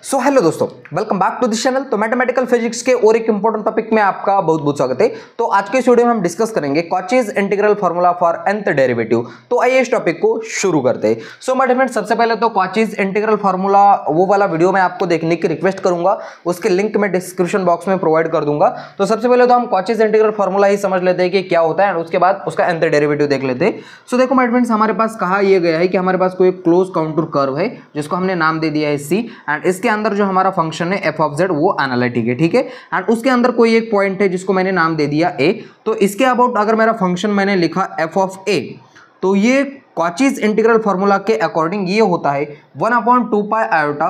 सो hello दोस्तों, welcome back to this channel. तो mathematical physics के और एक इंपॉर्टेंट टॉपिक में आपका बहुत बहुत स्वागत है। तो आज के इस वीडियो में हम डिस्कस करेंगे Cauchy's integral formula for nth derivative. तो आइए इस टॉपिक को शुरू करते हैं। सो माय डियर फ्रेंड्स, सबसे पहले तो कॉचीज इंटीग्रल फार्मूला वो वाला वीडियो मैं आपको देखने की रिक्वेस्ट करूंगा, उसके लिंक मैं डिस्क्रिप्शन बॉक्स में प्रोवाइड कर दूंगा। तो सबसे पहले तो हम कॉचीज इंटीग्रल फार्मूला ही समझ लेते हैं कि क्या होता है, और उसके बाद उसका nth डेरिवेटिव देख लेते हैं। सो देखो माय डियर फ्रेंड्स, हमारे पास कहा यह गया है कि हमारे पास कोई क्लोज काउंटर कर्व है जिसको हमने नाम दे दिया है सी, एंड इसके अंदर जो हमारा फंक्शन है एफ ऑफ जेड वो एनालिटिक है, ठीक है। एंड उसके अंदर कोई एक पॉइंट है जिसको मैंने नाम दे दिया ए। तो इसके अबाउट अगर मेरा फंक्शन मैंने लिखा एफ ऑफ ए, तो ये कॉचीज इंटीग्रल फार्मूला के अकॉर्डिंग ये होता है 1/2 pi iota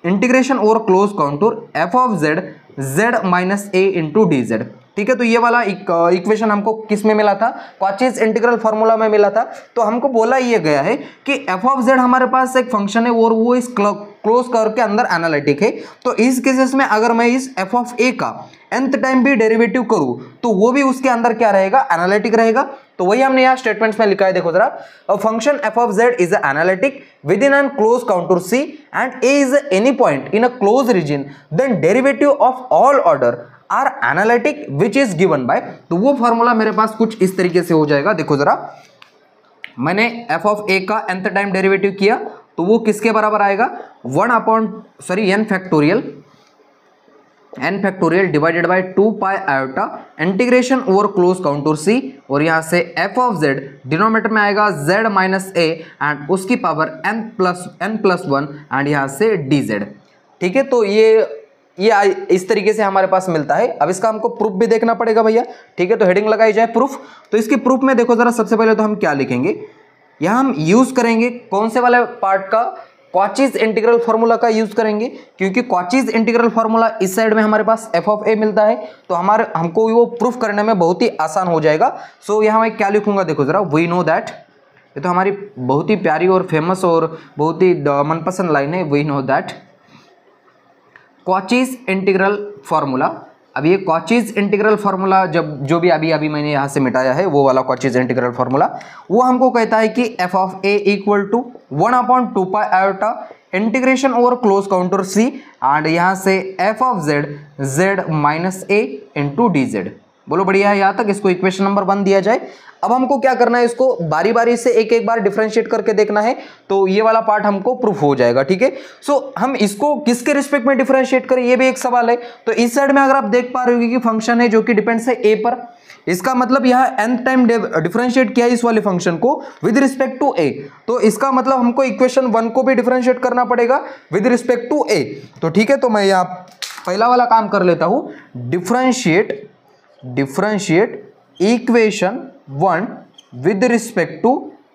integration over close counter F of Z Z minus A into D Z, ठीक है। तो ये वाला इक्वेशन हमको किस में मिला था? कॉचीज इंटीग्रल फार्मूला में मिला था। तो हमको बोला ये गया है कि एफ ऑफ जेड हमारे पास एक फंक्शन है और वो इस क्लोज कर्व के अंदर एनालिटिक है। तो इस केसेस में अगर मैं इस एफ ऑफ ए का nth टाइम भी डेरिवेटिव करूं तो वो भी उसके अंदर क्या रहेगा? एनालिटिक रहेगा। तो वही हमने यहाँ स्टेटमेंट्स में लिखा है, देखो जरा। A function F of Z is analytic within an close contour C and A is any point in a close region, then derivative of all order are analytic which is given by. तो वो formula मेरे पास कुछ इस तरीके से हो जाएगा। देखो जरा, मैंने एफ ऑफ ए का nth टाइम डेरिवेटिव किया तो वो किसके बराबर आएगा? n factorial divided by 2 pi iota integration over close contour सी, और यहाँ से एफ ऑफ जेड डिनोमिनेटर में आएगा z माइनस ए एंड उसकी पावर n प्लस 1 एंड यहाँ से डी जेड, ठीक है। तो ये इस तरीके से हमारे पास मिलता है। अब इसका हमको प्रूफ भी देखना पड़ेगा भैया, ठीक है। तो हेडिंग लगाई जाए प्रूफ। तो इसके प्रूफ में देखो जरा, सबसे पहले तो हम क्या लिखेंगे, यहाँ हम यूज करेंगे कौन से वाले पार्ट का? कॉचीज इंटीग्रल फार्मूला का यूज करेंगे, क्योंकि कॉचीज इंटीग्रल फार्मूला इस साइड में हमारे पास एफ ऑफ ए मिलता है। तो हमको वो प्रूफ करने में बहुत ही आसान हो जाएगा। सो यहाँ मैं क्या लिखूंगा, देखो जरा, वी नो दैट, ये तो हमारी बहुत ही प्यारी और फेमस और बहुत ही मनपसंद लाइन है, we know that Cauchy's integral formula. अब ये कॉचीज इंटीग्रल फार्मूला जो भी अभी मैंने यहाँ से मिटाया है वो वाला कॉचीज इंटीग्रल फार्मूला, वो हमको कहता है कि F of A equal to 1/2 pi iota integration over close contour C and यहाँ से F of Z Z minus A into D Z. बोलो बढ़िया है यहाँ तक। इसको इक्वेशन नंबर 1 दिया जाए। अब हमको क्या करना है, इसको बारी बारी से एक एक बार डिफरेंशिएट करके देखना है। तो ये वाला पार्ट हमको प्रूफ हो जाएगा, ठीक है। सो हम इसको किसके रिस्पेक्ट में डिफरेंशिएट करें, ये भी एक सवाल है। तो इस साइड में अगर आप देख पा रहे हो कि फंक्शन है जो कि डिपेंड्स है ए पर, इसका मतलब यहाँ nth टाइम डिफरेंशिएट किया इस वाले फंक्शन को विद रिस्पेक्ट टू ए। तो इसका मतलब हमको इक्वेशन 1 को भी डिफरेंशिएट करना पड़ेगा विद रिस्पेक्ट टू ए। तो ठीक है, तो मैं यहाँ पहला वाला काम कर लेता हूँ, differentiate equation 1 with respect to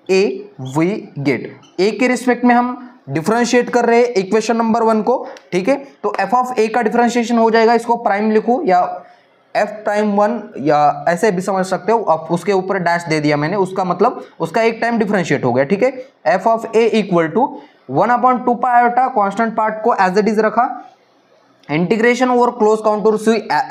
a we get. A के रिस्पेक्ट में हम डिफरेंशिएट कर रहे हैं इक्वेशन नंबर 1 को, ठीक है। तो एफ ऑफ ए का डिफरेंशिएशन हो जाएगा, इसको प्राइम लिखूं या एफ प्राइम 1 या ऐसे भी समझ सकते हो। अब उसके ऊपर डैश दे दिया मैंने, उसका मतलब उसका एक टाइम डिफरेंशिएट हो गया, ठीक है। F of A equal to 1/2 pi iota, constant part को एज इट इज रखा, integration over close contour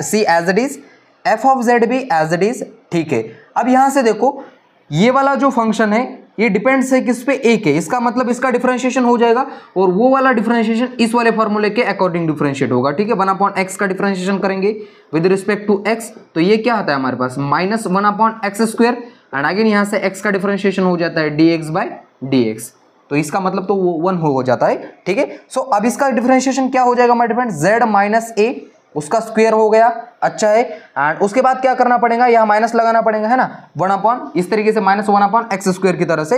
C as it is, F of Z भी एज इट इज, ठीक है। अब यहां से देखो, ये वाला जो फंक्शन है ये डिपेंड्स है किस पे? ए के। इसका मतलब इसका डिफरेंशिएशन हो जाएगा और वो वाला डिफरेंशिएशन इस वाले फॉर्मूले के अकॉर्डिंग डिफरेंशिएट होगा, ठीक है। 1/x का डिफरेंशिएशन करेंगे विद रिस्पेक्ट टू x, तो ये क्या आता है हमारे पास? माइनस 1/x² एंड अगेन यहाँ से x का डिफरेंशिएशन हो जाता है dx बाय dx। तो इसका मतलब तो वो 1 हो जाता है, ठीक है। सो अब इसका डिफरेंशिएशन क्या हो जाएगा हमारे डिपेंड? z माइनस a, उसका स्क्वायर हो गया, अच्छा है। एंड उसके बाद क्या करना पड़ेगा, यहाँ माइनस लगाना पड़ेगा, है ना, इस तरीके से -1/x² की तरह से।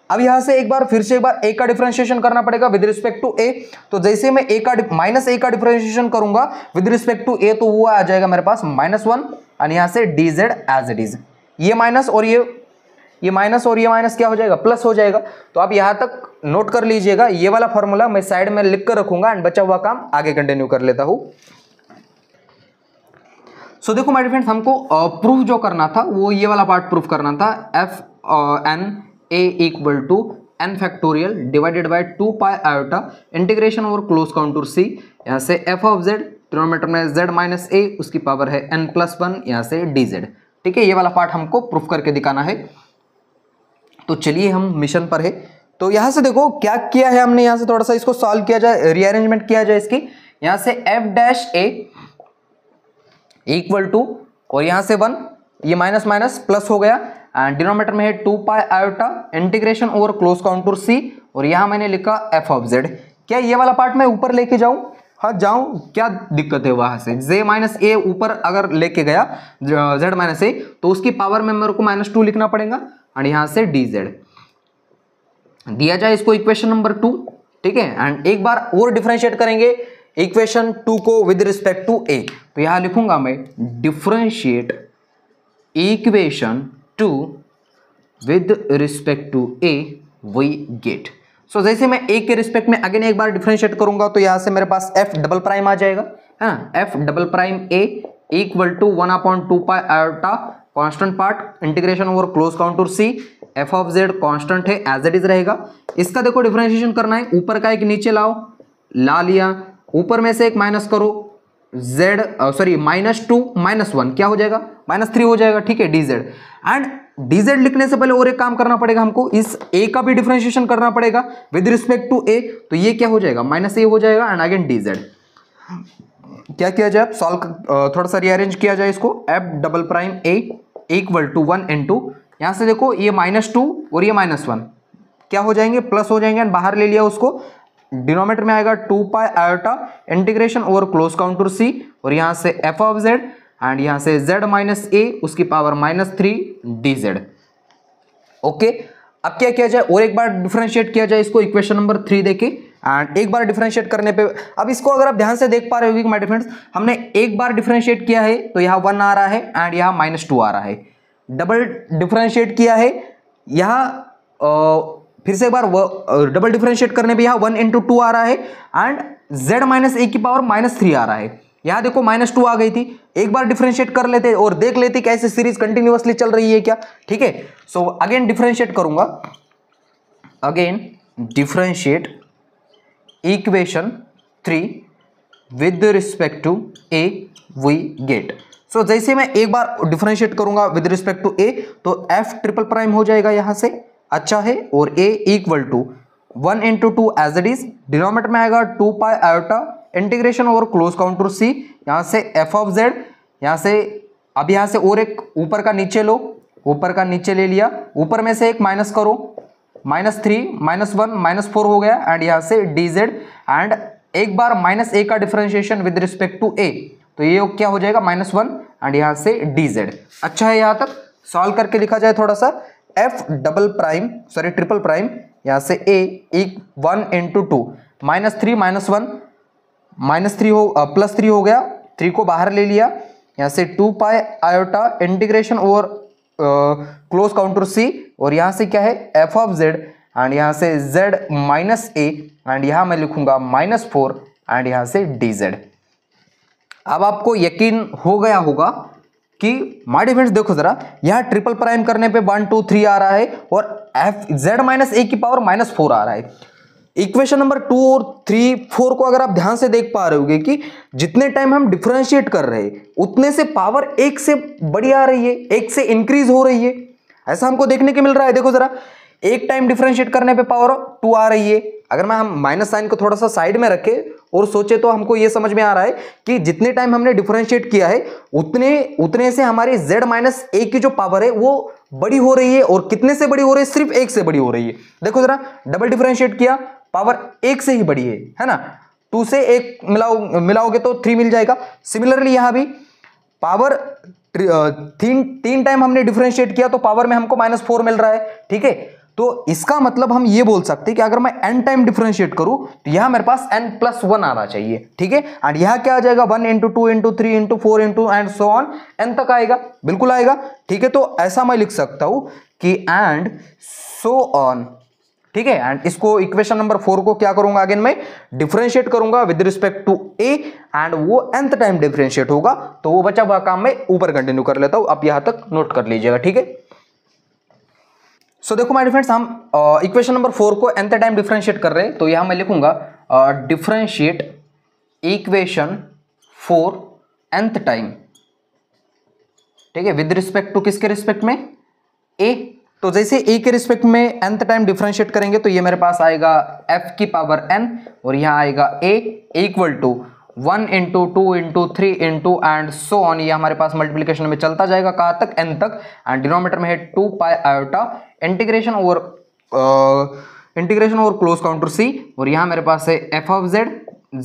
अब यहाँ से एक बार फिर से a का डिफरेंशिएशन करना पड़ेगा विद रिस्पेक्ट टू a। तो जैसे मैं a का डिफरेंशिएशन करूंगा विद रिस्पेक्ट टू a, तो वो आ जाएगा मेरे पास -1 और यहाँ से dz एज इट इज। ये माइनस और ये माइनस और ये माइनस क्या हो जाएगा? प्लस हो जाएगा। तो आप यहाँ तक नोट कर लीजिएगा, ये वाला फॉर्मूला मैं साइड में लिख कर रखूंगा एंड बचा हुआ काम आगे कंटिन्यू कर लेता हूँ। सो देखो माय फ्रेंड्स, हमको प्रूफ जो करना था वो ये वाला पार्ट प्रूफ करना था। F n a equal to n factorial divided by 2 pi iota integration over close contour c, यहाँ से एफ ऑफ जेड डिनोमिनेटर में z माइनस ए, उसकी पावर है n+1, यहाँ से dz, ठीक है। ये वाला पार्ट हमको प्रूफ करके दिखाना है। तो चलिए हम मिशन पर है। तो यहां से देखो क्या किया है हमने, यहां से थोड़ा सा इसको सॉल्व किया जाए, रीअरेंजमेंट किया जाए इसकी। यहां से F dash A equal to, और यहां से 1, ये माइनस माइनस प्लस हो गया, एंड डिनोमिनेटर में है 2 pi iota integration over close contour सी, और यहां मैंने लिखा एफ ऑफ जेड। क्या ये वाला पार्ट मैं ऊपर लेके जाऊं? हाँ जाऊं, क्या दिक्कत है? वहां से जे माइनस ए ऊपर अगर लेके गया जेड माइनस ए, तो उसकी पावर में मेरे को -2 लिखना पड़ेगा, और यहां से डी जेड दिया जाए इसको इक्वेशन नंबर 2, ठीक है। एंड एक बार और डिफरेंशिएट करेंगे इक्वेशन 2 को विद रिस्पेक्ट टू ए। तो यहां लिखूंगा मैं differentiate equation 2 with respect to a we get. So जैसे मैं ए के रिस्पेक्ट में अगेन एक बार डिफरेंशिएट करूंगा, तो यहां से मेरे पास एफ डबल प्राइम आ जाएगा, है ना। F double prime A equal to 1/2 pi iota constant part integration over close contour C, F of Z constant है, एज इट इज रहेगा। इसका देखो डिफरेंशिएशन करना है, ऊपर का एक नीचे लाओ, ला लिया, ऊपर में से एक माइनस करो, जेड सॉरी -2 -1 क्या हो जाएगा? -3 हो जाएगा, ठीक है, D Z. And D Z लिखने से पहले और एक काम करना पड़ेगा हमको, इस ए का भी डिफरेंशिएशन करना पड़ेगा विद रिस्पेक्ट टू ए। तो ये क्या हो जाएगा? -a हो जाएगा, एंड अगेन डी जेड। क्या किया जाए? सॉल्व थोड़ा सा रीअरेंज किया जाए इसको। F double prime A equal to 1 into, यहां से देखो ये -2 और ये -1 क्या हो जाएंगे? प्लस हो जाएंगे, एंड बाहर ले लिया उसको, डिनोमिनेटर में आएगा 2 pi iota integration over close contour सी, और यहां से एफ ऑफ जेड, एंड यहां से z माइनस ए उसकी पावर -3 डी जेड। ओके, अब क्या किया जाए? और एक बार डिफरेंशिएट किया जाए इसको इक्वेशन नंबर 3 देके, एंड एक बार डिफरेंशिएट करने पे, अब इसको अगर आप ध्यान से देख पा रहे होगी माय डियर फ्रेंड्स, हमने एक बार डिफरेंशिएट किया है तो यहाँ 1 आ रहा है, एंड यहाँ -2 आ रहा है। डबल डिफरेंशिएट किया है, यहाँ फिर से एक बार डबल डिफरेंशिएट करने पे यहाँ 1 into 2 आ रहा है, एंड z माइनस ए की पावर -3 आ रहा है। यहां देखो -2 आ गई थी, एक बार डिफरेंशिएट कर लेते और देख लेते कि ऐसे सीरीज कंटिन्यूअसली चल रही है क्या, ठीक है। सो अगेन डिफरेंशिएट करूंगा, again differentiate equation 3 with respect to a we get. So जैसे मैं एक बार डिफरेंशिएट करूंगा विद रिस्पेक्ट टू ए, तो एफ ट्रिपल प्राइम हो जाएगा यहां से, अच्छा है, और a equal to 1 into 2 as it is, denominator में आएगा 2 pi iota integration over close contour C, यहां से एफ ऑफ जेड, यहां से अब यहां से और एक ऊपर का नीचे लो, ऊपर का नीचे ले लिया, ऊपर में से एक माइनस करो, -3 -1 -4 हो गया, एंड यहां से डी जेड, एंड एक बार -a का differentiation with respect to a, तो ये क्या हो जाएगा? -1, एंड यहां से डी जेड। अच्छा है, यहां तक सॉल्व करके लिखा जाए थोड़ा सा, F double prime sorry triple prime, यहां से a 1 into 2 -3 -1 -3 हो +3 हो गया, 3 को बाहर ले लिया, यहां से 2 pi iota integration over close contour सी, और यहां से क्या है? एफ ऑफ जेड, एंड यहां से z माइनस ए, एंड यहां मैं लिखूंगा -4, एंड यहां से डी जेड। अब आपको यकीन हो गया होगा कि माय डियर फ्रेंड्स देखो जरा, यहां ट्रिपल प्राइम करने पे 1 2 3 आ रहा है, और एफ z माइनस ए की पावर -4 आ रहा है। इक्वेशन नंबर 2 और 3 4 को अगर आप ध्यान से देख पा रहे होगे कि जितने टाइम हम डिफरेंशिएट कर रहे हैं उतने से पावर 1 से बड़ी आ रही है, 1 से इंक्रीज हो रही है, ऐसा हमको देखने को मिल रहा है। देखो जरा, एक टाइम डिफरेंशिएट करने पे पावर 2 आ रही है, अगर मैं हम माइनस साइन को थोड़ा सा साइड में रखे और सोचे तो हमको ये समझ में आ रहा है कि जितने टाइम हमने डिफरेंशिएट किया है उतने से हमारी z माइनस ए की जो पावर है वो बड़ी हो रही है, और कितने से बड़ी हो रही है? सिर्फ 1 से बड़ी हो रही है। देखो जरा, डबल डिफरेंशिएट किया, पावर 1 से ही बड़ी है ना, 2 से 1 मिलाओगे तो 3 मिल जाएगा। सिमिलरली यहां भी पावर 3 टाइम हमने डिफरेंशिएट किया तो पावर में हमको -4 मिल रहा है, ठीक है। तो इसका मतलब हम ये बोल सकते हैं कि अगर मैं n टाइम डिफरेंशिएट करूं तो यहां मेरे पास n+1 आना चाहिए, ठीक है। एंड यहां क्या आ जाएगा? 1 into 2 into 3 into 4 into and so on, n तक आएगा, बिल्कुल आएगा, ठीक है। तो ऐसा मैं लिख सकता हूं कि एंड सो ऑन, ठीक है। एंड इसको इक्वेशन नंबर 4 को क्या करूंगा? अगेन मैं डिफरेंशिएट करूंगा with respect to a, and वो nth टाइम डिफरेंशिएट होगा, तो वो बचा हुआ काम मैं ऊपर कंटिन्यू कर लेता हूं। अब यहां तक नोट कर लीजिएगा, ठीक है। सो देखो माय डियर फ्रेंड्स, हम इक्वेशन नंबर 4 को nth टाइम डिफरेंशिएट कर रहे हैं, तो यहां मैं लिखूंगा डिफरेंशिएट इक्वेशन 4 nth टाइम, ठीक है, विद रिस्पेक्ट टू किसके रिस्पेक्ट में? a। तो जैसे ए के रिस्पेक्ट में nth टाइम डिफरेंशिएट करेंगे तो ये मेरे पास आएगा f की पावर n और यहाँ आएगा a equal to 1 into 2 into 3 into and so on. ये हमारे पास मल्टीप्लिकेशन में चलता जाएगा कहाँ तक, n तक। एंड डिनोमिनेटर में है 2 pi iota integration over close contour c और यहाँ मेरे पास है f of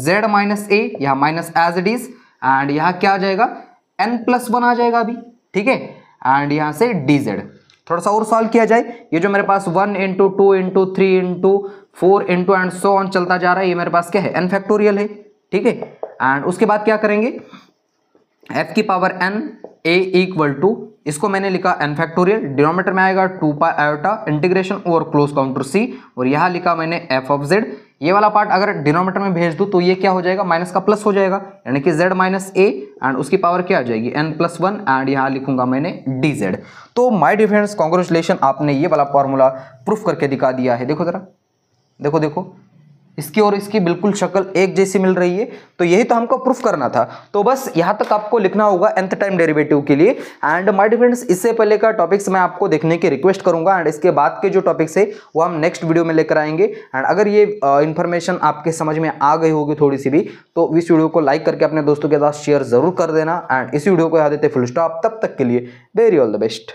z minus a, यहाँ minus as it is and यहाँ क्या आ जाएगा n+1 आ जाएगा अभी, ठीक है। एंड यहाँ से dz थोड़ा सा और सॉल्व किया जाए, ये जो मेरे पास 1 into 2 into 3 into 4 into and so on चलता जा रहा है, ये मेरे पास क्या है n फैक्टोरियल है, ठीक है। एंड उसके बाद क्या करेंगे, f की power n a equal to, इसको मैंने लिखा n फैक्टोरियल, डिनोमिनेटर में आएगा 2 pi iota integration over close contour c और यहाँ लिखा मैंने f ऑफ z। ये वाला पार्ट अगर डिनोमिनेटर में भेज दूं तो ये क्या हो जाएगा, माइनस का प्लस हो जाएगा, यानी कि z माइनस a एंड उसकी पावर क्या आ जाएगी n+1 एंड यहाँ लिखूंगा मैंने dz। तो माय डियर फ्रेंड्स कांग्रेचुलेशन, आपने ये वाला फॉर्मूला प्रूफ करके दिखा दिया है। देखो जरा, देखो देखो इसकी और इसकी बिल्कुल शक्ल एक जैसी मिल रही है, तो यही तो हमको प्रूफ करना था। तो बस यहाँ तक आपको लिखना होगा nth टाइम डेरिवेटिव के लिए। एंड माय डियर फ्रेंड्स, इससे पहले का टॉपिक्स मैं आपको देखने की रिक्वेस्ट करूंगा एंड इसके बाद के जो टॉपिक्स है वो हम नेक्स्ट वीडियो में लेकर आएंगे। एंड अगर ये इन्फॉर्मेशन आपके समझ में आ गई होगी थोड़ी सी भी, तो इस वीडियो को लाइक करके अपने दोस्तों के साथ शेयर जरूर कर देना एंड इस वीडियो को यहाँ देते फुल स्टॉप। तब तक के लिए वेरी ऑल द बेस्ट।